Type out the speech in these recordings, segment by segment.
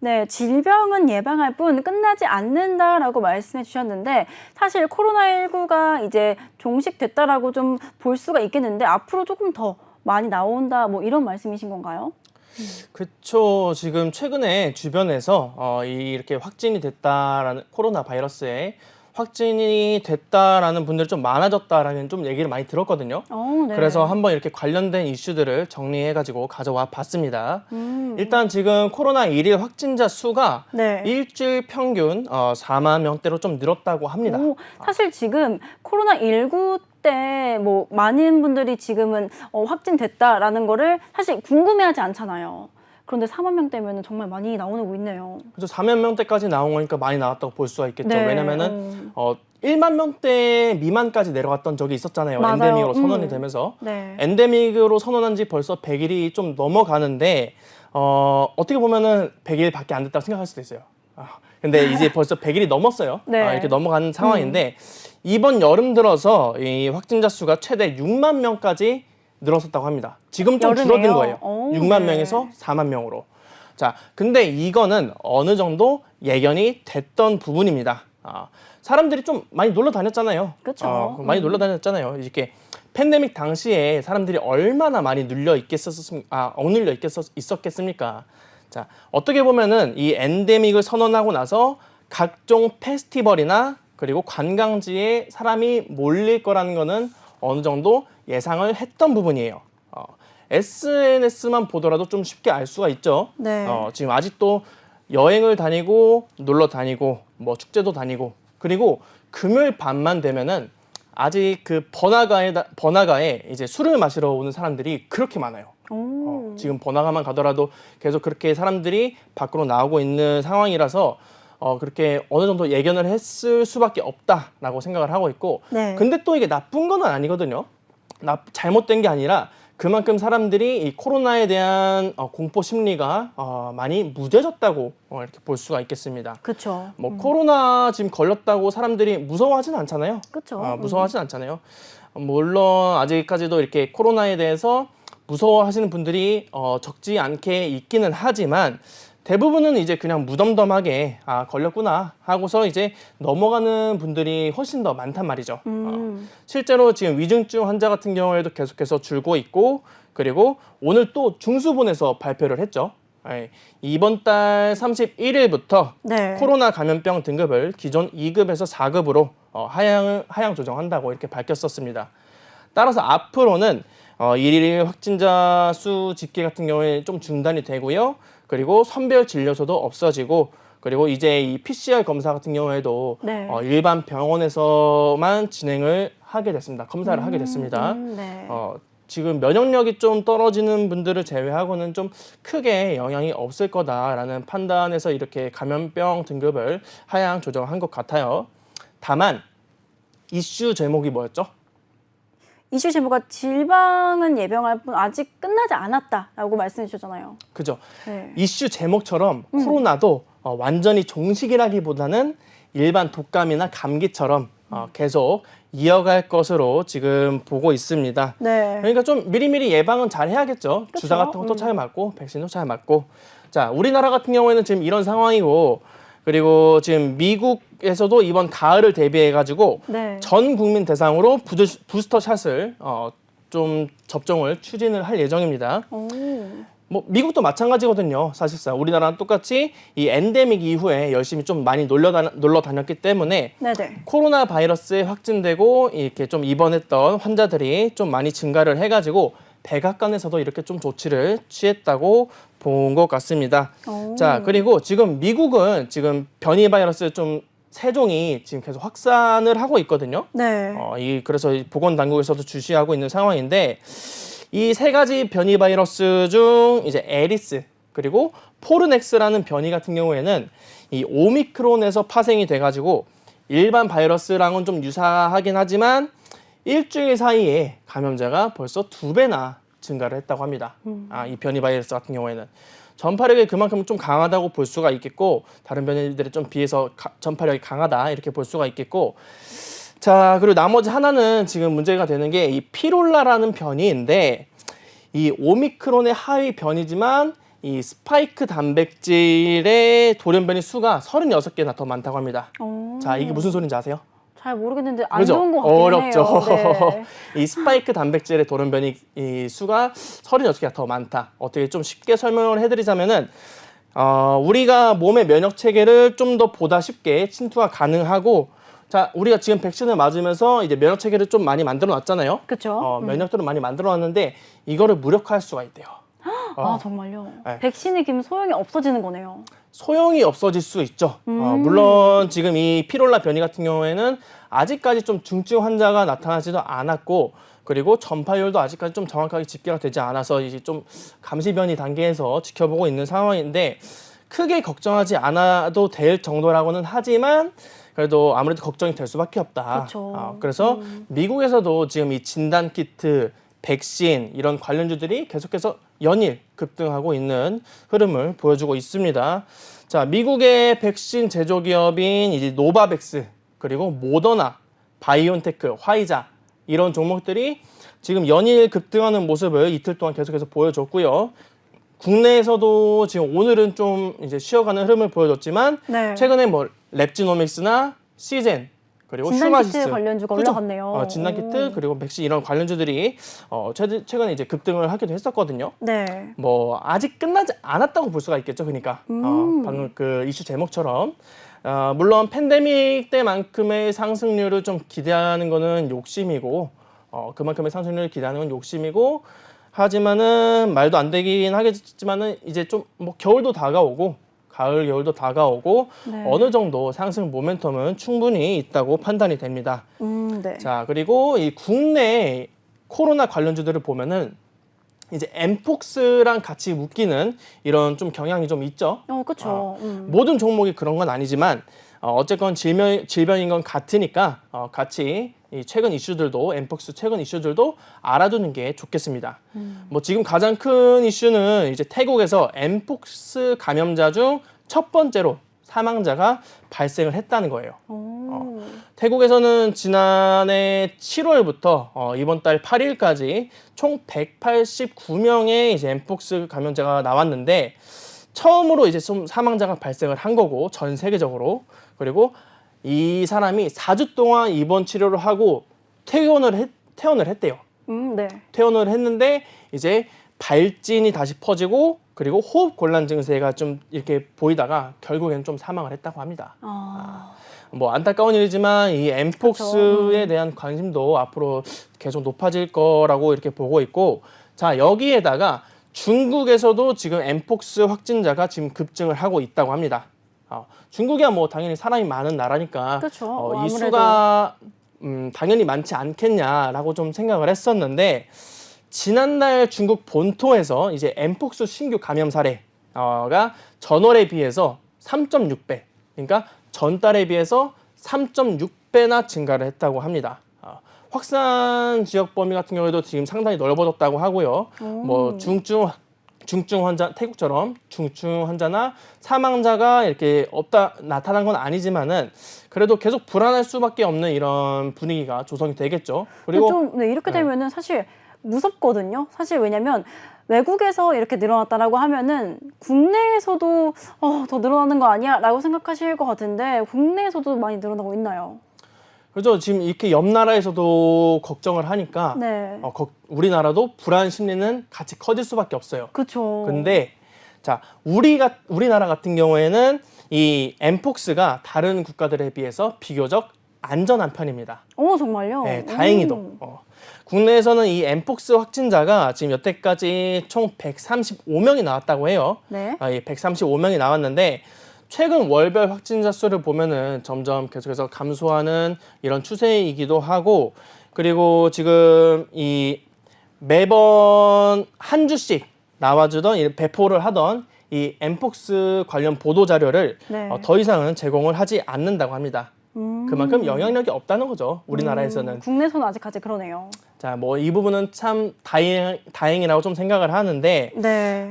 네, 질병은 예방할 뿐 끝나지 않는다라고 말씀해 주셨는데 사실 코로나19가 이제 종식됐다라고 좀 볼 수가 있겠는데 앞으로 조금 더 많이 나온다 뭐 이런 말씀이신 건가요? 그쵸. 지금 최근에 주변에서 이렇게 확진이 됐다라는 코로나 바이러스에 확진이 됐다라는 분들이 좀 많아졌다라는 좀 얘기를 많이 들었거든요. 네. 그래서 한번 이렇게 관련된 이슈들을 정리해가지고 가져와 봤습니다. 일단 지금 코로나 일일 확진자 수가 네. 일주일 평균 4만 명대로 좀 늘었다고 합니다. 사실 지금 코로나19 때 뭐 많은 분들이 지금은 확진됐다라는 거를 사실 궁금해하지 않잖아요. 그런데 4만 명대면 정말 많이 나오고 있네요. 그래서 4만 명대까지 나온 거니까 많이 나왔다고 볼 수가 있겠죠. 네. 왜냐면은 1만 명대 미만까지 내려갔던 적이 있었잖아요. 맞아요. 엔데믹으로 선언이 되면서. 네. 엔데믹으로 선언한 지 벌써 100일이 좀 넘어가는데 어떻게 보면은 100일밖에 안 됐다고 생각할 수도 있어요. 근데 이제 벌써 100일이 넘었어요. 네. 이렇게 넘어가는 상황인데 이번 여름 들어서 이 확진자 수가 최대 6만 명까지 늘었었다고 합니다. 지금 좀 여름에요? 줄어든 거예요. 6만 네. 명에서 4만 명으로. 자, 근데 이거는 어느 정도 예견이 됐던 부분입니다. 사람들이 좀 많이 놀러 다녔잖아요. 그쵸. 많이 놀러 다녔잖아요. 이렇게 팬데믹 당시에 사람들이 얼마나 많이 억눌려 있었겠습니까? 자, 어떻게 보면은 이 엔데믹을 선언하고 나서 각종 페스티벌이나 그리고 관광지에 사람이 몰릴 거라는 거는 어느 정도 예상을 했던 부분이에요. SNS만 보더라도 좀 쉽게 알 수가 있죠. 네. 지금 아직도 여행을 다니고 놀러 다니고 뭐 축제도 다니고 그리고 금요일 밤만 되면은 아직 그 번화가에 이제 술을 마시러 오는 사람들이 그렇게 많아요. 지금 번화가만 가더라도 계속 그렇게 사람들이 밖으로 나오고 있는 상황이라서 그렇게 어느 정도 예견을 했을 수밖에 없다라고 생각을 하고 있고 네. 근데 또 이게 나쁜 건 아니거든요. 잘못된 게 아니라 그만큼 사람들이 이 코로나에 대한 공포 심리가 많이 무뎌졌다고 이렇게 볼 수가 있겠습니다. 그렇죠. 뭐 코로나 지금 걸렸다고 사람들이 무서워하진 않잖아요. 그렇죠. 무서워하진 않잖아요. 물론 아직까지도 이렇게 코로나에 대해서 무서워하시는 분들이 적지 않게 있기는 하지만 대부분은 이제 그냥 무덤덤하게 걸렸구나 하고서 이제 넘어가는 분들이 훨씬 더 많단 말이죠. 실제로 지금 위중증 환자 같은 경우에도 계속해서 줄고 있고 그리고 오늘 또 중수본에서 발표를 했죠. 이번 달 31일부터 네. 코로나 감염병 등급을 기존 2급에서 4급으로 하향 조정한다고 이렇게 밝혔었습니다. 따라서 앞으로는 일일 확진자 수 집계 같은 경우에 좀 중단이 되고요. 그리고 선별 진료소도 없어지고 그리고 이제 이 PCR 검사 같은 경우에도 네. 일반 병원에서만 진행을 하게 됐습니다. 검사를 하게 됐습니다. 네. 지금 면역력이 좀 떨어지는 분들을 제외하고는 좀 크게 영향이 없을 거다라는 판단에서 이렇게 감염병 등급을 하향 조정한 것 같아요. 다만 이슈 제목이 뭐였죠? 이슈 제목가 질병은 예방할 뿐 아직 끝나지 않았다라고 말씀해 주셨잖아요. 그죠. 네. 이슈 제목처럼 코로나도 완전히 종식이라기보다는 일반 독감이나 감기처럼 계속 이어갈 것으로 지금 보고 있습니다. 네. 그러니까 좀 미리미리 예방은 잘 해야겠죠. 그쵸? 주사 같은 것도 잘 맞고 백신도 잘 맞고. 자, 우리나라 같은 경우에는 지금 이런 상황이고 그리고 지금 미국에서도 이번 가을을 대비해가지고 네. 전 국민 대상으로 부스터 샷을 좀 접종을 추진을 할 예정입니다. 뭐 미국도 마찬가지거든요. 사실상 우리나라랑 똑같이 이 엔데믹 이후에 열심히 좀 많이 놀러 다녔기 때문에 네네. 코로나 바이러스에 확진되고 이렇게 좀 입원했던 환자들이 좀 많이 증가를 해가지고 백악관에서도 이렇게 좀 조치를 취했다고 본 것 같습니다. 자, 그리고 지금 미국은 지금 변이 바이러스 좀 세종이 지금 계속 확산을 하고 있거든요. 네. 그래서 보건당국에서도 주시하고 있는 상황인데 이 세 가지 변이 바이러스 중 이제 에리스 그리고 포르넥스라는 변이 같은 경우에는 이 오미크론에서 파생이 돼가지고 일반 바이러스랑은 좀 유사하긴 하지만 일주일 사이에 감염자가 벌써 2배나 증가를 했다고 합니다. 이 변이 바이러스 같은 경우에는 전파력이 그만큼 좀 강하다고 볼 수가 있겠고 다른 변이들에 좀 비해서 전파력이 강하다 이렇게 볼 수가 있겠고 자, 그리고 나머지 하나는 지금 문제가 되는 게 이 피롤라라는 변이인데 이 오미크론의 하위 변이지만 이 스파이크 단백질의 돌연변이 수가 36개나 더 많다고 합니다. 자, 이게 무슨 소리인지 아세요? 잘 모르겠는데 안 그죠? 좋은 것 같긴 어렵죠. 해요. 네. 이 스파이크 단백질의 돌연변이 이 수가 36개가 더 많다. 어떻게 좀 쉽게 설명을 해드리자면은 우리가 몸의 면역 체계를 좀 더 보다 쉽게 침투가 가능하고, 자, 우리가 지금 백신을 맞으면서 이제 면역 체계를 좀 많이 만들어 놨잖아요. 그렇죠. 면역들을 많이 만들어 놨는데 이거를 무력화할 수가 있대요. 아, 정말요? 네. 백신이 기면 소용이 없어지는 거네요. 소용이 없어질 수 있죠. 물론 지금 이 피롤라 변이 같은 경우에는 아직까지 좀 중증 환자가 나타나지도 않았고, 그리고 전파율도 아직까지 좀 정확하게 집계가 되지 않아서 이제 좀 감시 변이 단계에서 지켜보고 있는 상황인데, 크게 걱정하지 않아도 될 정도라고는 하지만 그래도 아무래도 걱정이 될 수밖에 없다. 그렇죠. 그래서 미국에서도 지금 이 진단 키트, 백신 이런 관련주들이 계속해서 연일 급등하고 있는 흐름을 보여주고 있습니다. 자, 미국의 백신 제조 기업인 이제 노바백스, 그리고 모더나, 바이온테크, 화이자 이런 종목들이 지금 연일 급등하는 모습을 이틀 동안 계속해서 보여줬고요. 국내에서도 지금 오늘은 좀 이제 쉬어가는 흐름을 보여줬지만 네. 최근에 뭐 랩지노믹스나 시젠, 그리고 진단키트 슈마시스 관련주가 그죠? 올라갔네요. 진단키트 그리고 백신 이런 관련주들이 최근에 이제 급등을 하기도 했었거든요. 네. 뭐 아직 끝나지 않았다고 볼 수가 있겠죠. 그러니까 방금 그 이슈 제목처럼 물론 팬데믹 때만큼의 상승률을 좀 기대하는 거는 욕심이고, 그만큼의 상승률을 기대하는 건 욕심이고, 하지만은 말도 안 되긴 하겠지만은 이제 좀 뭐 겨울도 다가오고 가을 겨울도 다가오고 네. 어느 정도 상승 모멘텀은 충분히 있다고 판단이 됩니다. 네. 자, 그리고 이 국내 코로나 관련주들을 보면은 이제 엠폭스랑 같이 묶이는 이런 좀 경향이 좀 있죠. 그렇죠. 모든 종목이 그런 건 아니지만 어쨌건 질병인 건 같으니까 같이 이 최근 이슈들도 엠폭스 최근 이슈들도 알아두는 게 좋겠습니다. 뭐 지금 가장 큰 이슈는 이제 태국에서 엠폭스 감염자 중 첫 번째로 사망자가 발생을 했다는 거예요. 태국에서는 지난해 7월부터 이번 달 8일까지 총 189명의 이제 엠폭스 감염자가 나왔는데, 처음으로 이제 좀 사망자가 발생을 한 거고, 전 세계적으로. 그리고 이 사람이 4주 동안 입원 치료를 하고 퇴원을 했대요. 네. 퇴원을 했는데 이제 발진이 다시 퍼지고, 그리고 호흡 곤란 증세가 좀 이렇게 보이다가 결국엔 좀 사망을 했다고 합니다. 뭐 안타까운 일이지만 이 엠폭스에 대한 관심도 앞으로 계속 높아질 거라고 이렇게 보고 있고, 자, 여기에다가 중국에서도 지금 엠폭스 확진자가 지금 급증을 하고 있다고 합니다. 중국이야 뭐 당연히 사람이 많은 나라니까 그렇죠. 이 아무래도. 수가 당연히 많지 않겠냐라고 좀 생각을 했었는데, 지난달 중국 본토에서 이제 엠폭스 신규 감염 사례가 전월에 비해서 3.6배, 그러니까 전달에 비해서 3.6배나 증가를 했다고 합니다. 확산 지역 범위 같은 경우에도 지금 상당히 넓어졌다고 하고요. 뭐 중증 환자, 태국처럼 중증 환자나 사망자가 이렇게 나타난 건 아니지만은 그래도 계속 불안할 수밖에 없는 이런 분위기가 조성이 되겠죠. 그리고 좀 이렇게 되면은 사실 무섭거든요. 사실 왜냐면 외국에서 이렇게 늘어났다라고 하면은 국내에서도 더 늘어나는 거 아니야?라고 생각하실 것 같은데, 국내에서도 많이 늘어나고 있나요? 그래서 지금 이렇게 옆 나라에서도 걱정을 하니까 네. 우리나라도 불안 심리는 같이 커질 수밖에 없어요. 그렇죠. 근데 자, 우리나라 같은 경우에는 이 엠폭스가 다른 국가들에 비해서 비교적 안전한 편입니다. 정말요? 네, 다행히도. 국내에서는 이 엠폭스 확진자가 지금 여태까지 총 135명이 나왔다고 해요. 네. 이 135명이 나왔는데, 최근 월별 확진자 수를 보면은 점점 계속해서 감소하는 이런 추세이기도 하고, 그리고 지금 이 매번 한 주씩 나와주던 배포를 하던 이 엠폭스 관련 보도 자료를 네. 더 이상은 제공을 하지 않는다고 합니다. 그만큼 영향력이 없다는 거죠, 우리나라에서는. 국내에서는 아직까지 그러네요. 자, 뭐 이 부분은 참 다행이라고 좀 생각을 하는데, 네.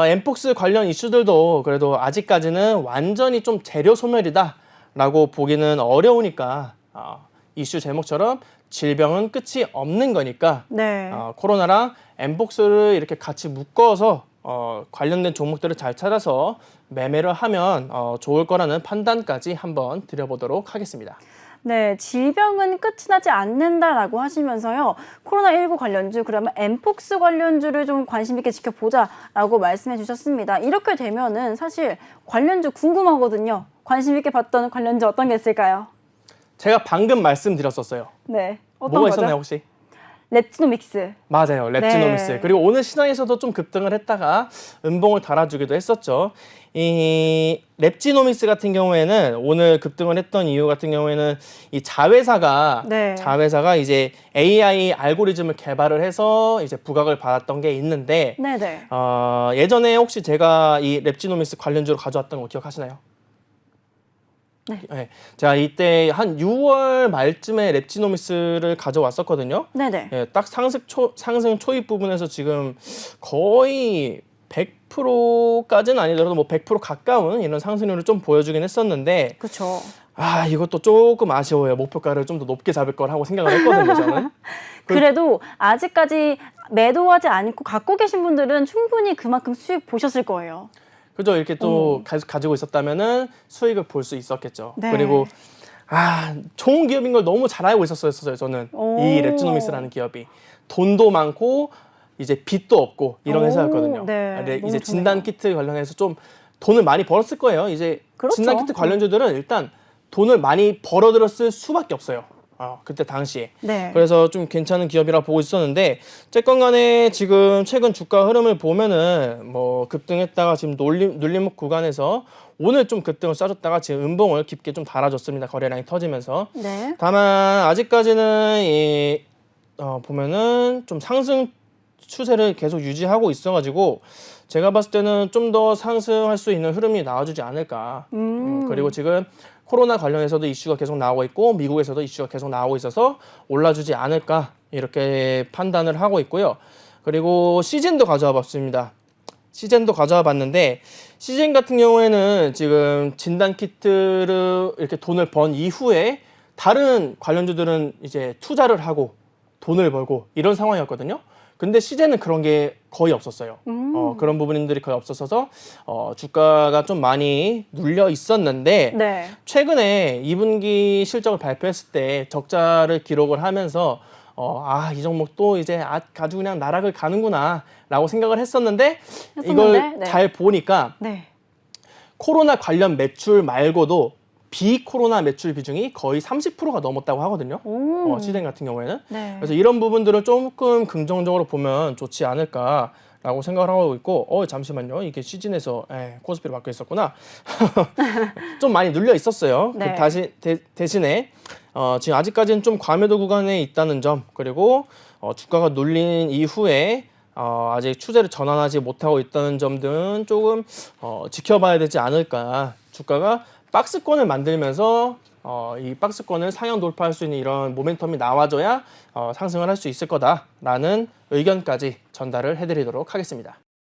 엠폭스 관련 이슈들도 그래도 아직까지는 완전히 좀 재료 소멸이다라고 보기는 어려우니까 이슈 제목처럼 질병은 끝이 없는 거니까 네. 코로나랑 엠폭스를 이렇게 같이 묶어서 관련된 종목들을 잘 찾아서 매매를 하면 좋을 거라는 판단까지 한번 드려보도록 하겠습니다. 네, 질병은 끝이 나지 않는다라고 하시면서요. 코로나19 관련주, 그러면 엠폭스 관련주를 좀 관심 있게 지켜보자라고 말씀해 주셨습니다. 이렇게 되면은 사실 관련주 궁금하거든요. 관심 있게 봤던 관련주 어떤 게 있을까요? 제가 방금 말씀드렸었어요. 네, 어떤 뭐가 거죠? 있었나요 혹시? 랩지노믹스. 맞아요. 랩지노믹스. 네. 그리고 오늘 시장에서도 좀 급등을 했다가 음봉을 달아주기도 했었죠. 이 랩지노믹스 같은 경우에는 오늘 급등을 했던 이유 같은 경우에는 이 네. 자회사가 이제 AI 알고리즘을 개발을 해서 이제 부각을 받았던 게 있는데 네네. 예전에 혹시 제가 이 랩지노믹스 관련주로 가져왔던 거 기억하시나요? 네. 제가 이때 한 6월 말쯤에 랩지노믹스를 가져왔었거든요. 네네. 예, 딱 상승 초입 부분에서 지금 거의 100%까지는 아니더라도 뭐 100% 가까운 이런 상승률을 좀 보여주긴 했었는데 그렇죠. 이것도 조금 아쉬워요. 목표가를 좀 더 높게 잡을 걸 하고 생각을 했거든요, 저는. 그래도 아직까지 매도하지 않고 갖고 계신 분들은 충분히 그만큼 수익 보셨을 거예요. 그죠? 이렇게 또 계속 가지고 있었다면은 수익을 볼 수 있었겠죠. 네. 그리고 좋은 기업인 걸 너무 잘 알고 있었어요, 저는. 오. 이 랩지노믹스라는 기업이. 돈도 많고 이제 빚도 없고 이런 오, 회사였거든요. 네. 근데 너무 이제 좋네요. 진단 키트 관련해서 좀 돈을 많이 벌었을 거예요. 이제 그렇죠. 진단 키트 관련주들은 일단 돈을 많이 벌어들였을 수밖에 없어요. 그때 당시에. 네. 그래서 좀 괜찮은 기업이라 보고 있었는데 어쨌건 간에 지금 최근 주가 흐름을 보면은 뭐 급등했다가 지금 눌림목 구간에서 오늘 좀 급등을 쏴줬다가 지금 음봉을 깊게 좀 달아줬습니다. 거래량이 터지면서. 네. 다만 아직까지는 보면은 좀 상승 추세를 계속 유지하고 있어가지고 제가 봤을 때는 좀 더 상승할 수 있는 흐름이 나와주지 않을까. 그리고 지금 코로나 관련해서도 이슈가 계속 나오고 있고 미국에서도 이슈가 계속 나오고 있어서 올라주지 않을까 이렇게 판단을 하고 있고요. 그리고 시즌도 가져와 봤습니다. 시즌도 가져와 봤는데 시즌 같은 경우에는 지금 진단 키트를 이렇게 돈을 번 이후에 다른 관련주들은 이제 투자를 하고 돈을 벌고 이런 상황이었거든요. 근데 시즌은 그런 게 거의 없었어요. 그런 부분들이 거의 없었어서 주가가 좀 많이 눌려 있었는데 네. 최근에 2분기 실적을 발표했을 때 적자를 기록을 하면서 이 종목 또 이제 아주 그냥 나락을 가는구나 라고 생각을 했었는데 이걸 네. 잘 보니까 네. 코로나 관련 매출 말고도 비코로나 매출 비중이 거의 30%가 넘었다고 하거든요. 오. 시즌 같은 경우에는. 네. 그래서 이런 부분들을 조금 긍정적으로 보면 좋지 않을까라고 생각을 하고 있고 잠시만요. 이게 시즌에서 코스피로 바뀌어 있었구나. 좀 많이 눌려 있었어요. 네. 대신에 지금 아직까지는 좀 과매도 구간에 있다는 점 그리고 주가가 눌린 이후에 아직 추세를 전환하지 못하고 있다는 점 등 조금 지켜봐야 되지 않을까. 주가가 박스권을 만들면서 이 박스권을 상향 돌파할 수 있는 이런 모멘텀이 나와줘야 상승을 할 수 있을 거다라는 의견까지 전달을 해드리도록 하겠습니다.